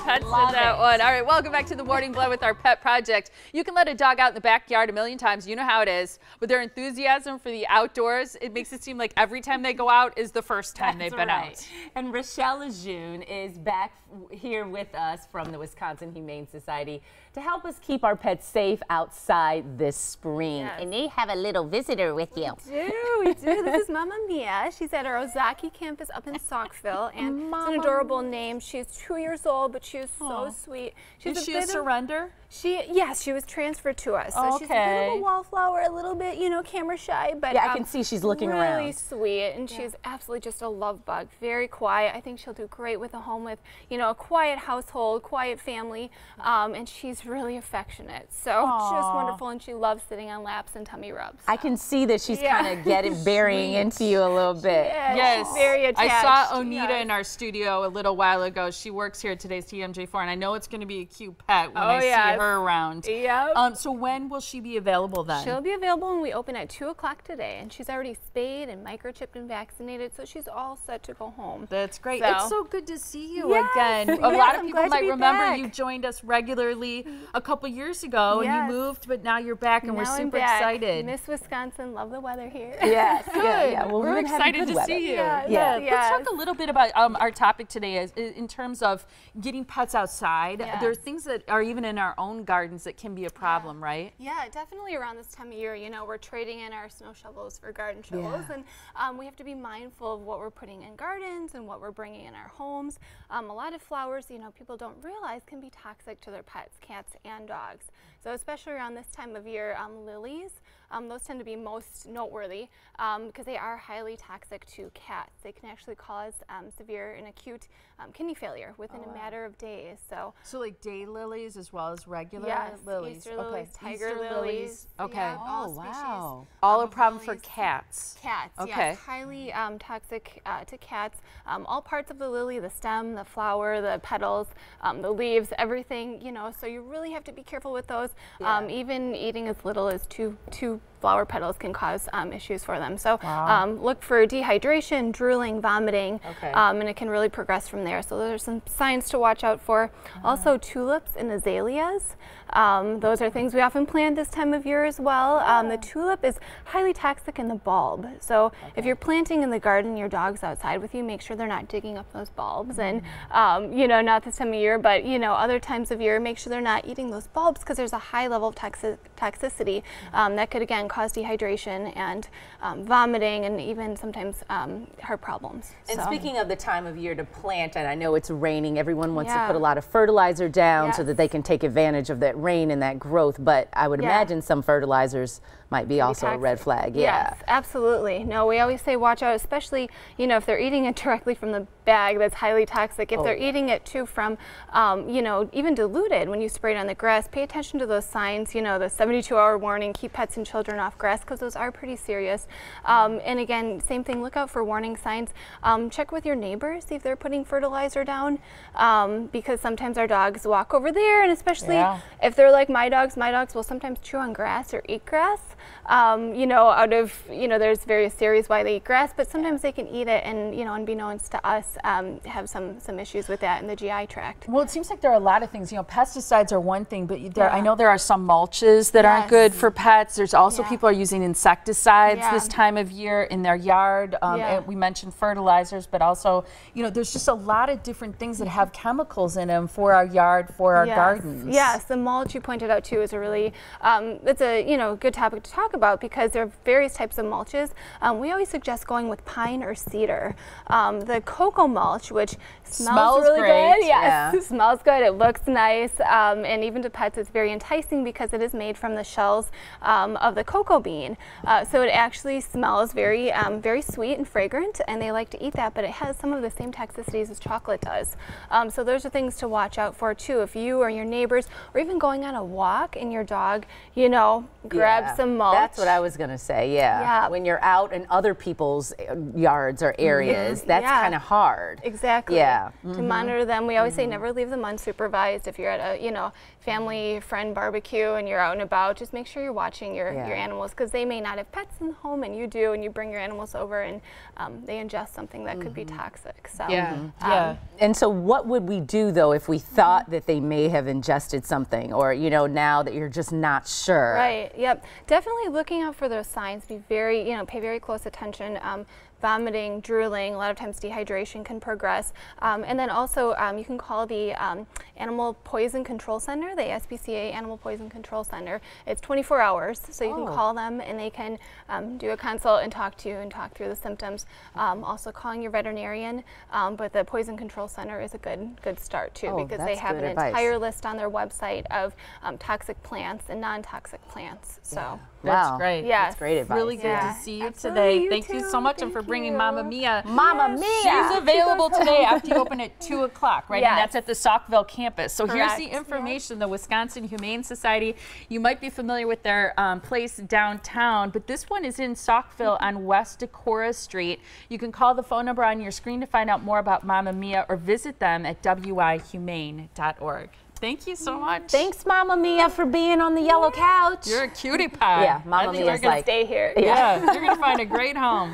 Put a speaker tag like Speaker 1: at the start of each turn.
Speaker 1: pets in that one. All right, welcome back to the Morning Blood with our Pet Project. You can let a dog out in the backyard a million times. You know how it is. But their enthusiasm for the outdoors, it makes it seem like every time they go out is the first time they've been out.
Speaker 2: And Rachelle LeJeune is back here with us from the Wisconsin Humane Society to help us keep our pets safe outside this spring.
Speaker 3: Yes.
Speaker 2: And they have a little visitor with you.
Speaker 3: We do. This is Mammamia. She's at our Ozaki campus up in Saukville, and it's an adorable name. She's 2 years old, but she is so sweet.
Speaker 1: Is she a surrender?
Speaker 3: Yes, she was transferred to us. So she's a bit of a wallflower, a little bit, you know, camera shy, but
Speaker 2: yeah, I can see she's looking around.
Speaker 3: Really sweet, and she's absolutely just a love bug. Very quiet. I think she'll do great with a home with, you know, a quiet household, quiet family, and she's really affectionate. So she's just wonderful, and she loves sitting on laps and tummy rubs. So.
Speaker 2: I can see that she's kind of burying into you a little bit.
Speaker 1: Yes,
Speaker 3: very attached.
Speaker 1: I saw Onita in our studio a little while ago. She works here at today's TMJ4, and I know it's going to be a cute pet when I see her around. So when will she be available then?
Speaker 3: She'll be available when we open at 2 o'clock today, and she's already spayed and microchipped and vaccinated, so she's all set to go home.
Speaker 1: That's great.
Speaker 3: So.
Speaker 1: It's so good to see you again. A lot of people might remember you joined us regularly a couple years ago, and you moved, but now you're back, and we're super excited.
Speaker 3: Miss Wisconsin, love the weather here.
Speaker 2: Yes,
Speaker 1: good.
Speaker 2: Well,
Speaker 1: we're excited to see you.
Speaker 3: Let's
Speaker 1: talk a little bit about our topic today is in terms of getting pets outside. There are things that are even in our own gardens that can be a problem, right?
Speaker 3: Yeah, definitely around this time of year, you know, we're trading in our snow shovels for garden shovels, and we have to be mindful of what we're putting in gardens and what we're bringing in our homes. A lot of flowers, you know, people don't realize can be toxic to their pets, cats and dogs. So especially around this time of year, lilies, those tend to be most noteworthy because they are highly toxic to cats. They can actually cause severe and acute kidney failure within a matter of days. So
Speaker 1: like day lilies as well as regular lilies.
Speaker 3: Easter lilies, tiger lilies.
Speaker 1: All
Speaker 3: species.
Speaker 1: All a problem for cats.
Speaker 3: Cats, yes, highly toxic to cats. All parts of the lily, the stem, the flower, the petals, the leaves, everything, you know, so you really have to be careful with those. Even eating as little as two flower petals can cause issues for them. So look for dehydration, drooling, vomiting, and it can really progress from there. So those are some signs to watch out for. Also tulips and azaleas. Those are things we often plant this time of year as well. The tulip is highly toxic in the bulb. So if you're planting in the garden, your dog's outside with you, make sure they're not digging up those bulbs. And, you know, not this time of year, but, you know, other times of year, make sure they're not eating those bulbs because there's a high level of toxicity that could, again, cause dehydration and vomiting and even sometimes heart problems.
Speaker 2: And speaking of the time of year to plant, and I know it's raining, everyone wants to put a lot of fertilizer down so that they can take advantage of that rain and that growth, but I would imagine some fertilizers might be also a red flag.
Speaker 3: Yes, absolutely. No, we always say watch out, especially, you know, if they're eating it directly from the bag that's highly toxic. If they're eating it too from, you know, even diluted when you spray it on the grass, pay attention to those signs, you know, the 72-hour warning, keep pets and children off grass because those are pretty serious. And again, same thing, look out for warning signs. Check with your neighbors, see if they're putting fertilizer down because sometimes our dogs walk over there, and especially if they're like my dogs will sometimes chew on grass or eat grass. You know, out of, you know, there's various theories why they eat grass, but sometimes they can eat it and, you know, unbeknownst to us, have some issues with that in the GI tract.
Speaker 1: Well, it seems like there are a lot of things, you know, pesticides are one thing, but I know there are some mulches that aren't good for pets. There's also people are using insecticides this time of year in their yard. And we mentioned fertilizers, but also, you know, there's just a lot of different things that have chemicals in them for our yard, for our gardens.
Speaker 3: Yes, the mulch you pointed out too is a really, it's a, you know, good topic to talk about because there are various types of mulches. We always suggest going with pine or cedar. The cocoa mulch, which smells really good. Smells good. It looks nice. And even to pets, it's very enticing because it is made from the shells of the cocoa bean. So it actually smells very, very sweet and fragrant, and they like to eat that, but it has some of the same toxicities as chocolate does. So those are things to watch out for too. If you or your neighbors, or even going on a walk and your dog, you know, grabs some mulch mulch.
Speaker 2: That's what I was going to say, yeah. When you're out in other people's yards or areas, that's kind of hard.
Speaker 3: Exactly.
Speaker 2: Yeah.
Speaker 3: To monitor them. We always say never leave them unsupervised. If you're at a, family friend barbecue and you're out and about, just make sure you're watching your animals, because they may not have pets in the home and you do, and you bring your animals over and they ingest something that could be toxic. So
Speaker 2: And so what would we do though if we thought that they may have ingested something, or now that you're just not sure?
Speaker 3: Right. Yep. Definitely looking out for those signs. Be very, pay very close attention. Vomiting, drooling, a lot of times dehydration can progress. And then also you can call the Animal Poison Control Center, the ASPCA Animal Poison Control Center. It's 24 hours, so you can call them and they can do a consult and talk to you and talk through the symptoms. Also calling your veterinarian, but the Poison Control Center is a good start too, because they have an entire list on their website of toxic plants and non-toxic plants. So
Speaker 1: that's great.
Speaker 3: Yeah,
Speaker 2: that's great advice.
Speaker 1: Really good to see you today. Thank you so much, and for bringing Mammamia.
Speaker 2: Mammamia.
Speaker 1: She's available today after you open at 2 o'clock, right? And that's at the Saukville campus. So here's the information, the Wisconsin Humane Society. You might be familiar with their place downtown, but this one is in Saukville on West Decorah Street. You can call the phone number on your screen to find out more about Mammamia, or visit them at wihumane.org. Thank you so much.
Speaker 2: Thanks, Mammamia, for being on the yellow couch.
Speaker 1: You're a cutie pie.
Speaker 2: Yeah, Mammamia is
Speaker 3: like, stay here.
Speaker 1: Yeah, you're going to find a great home.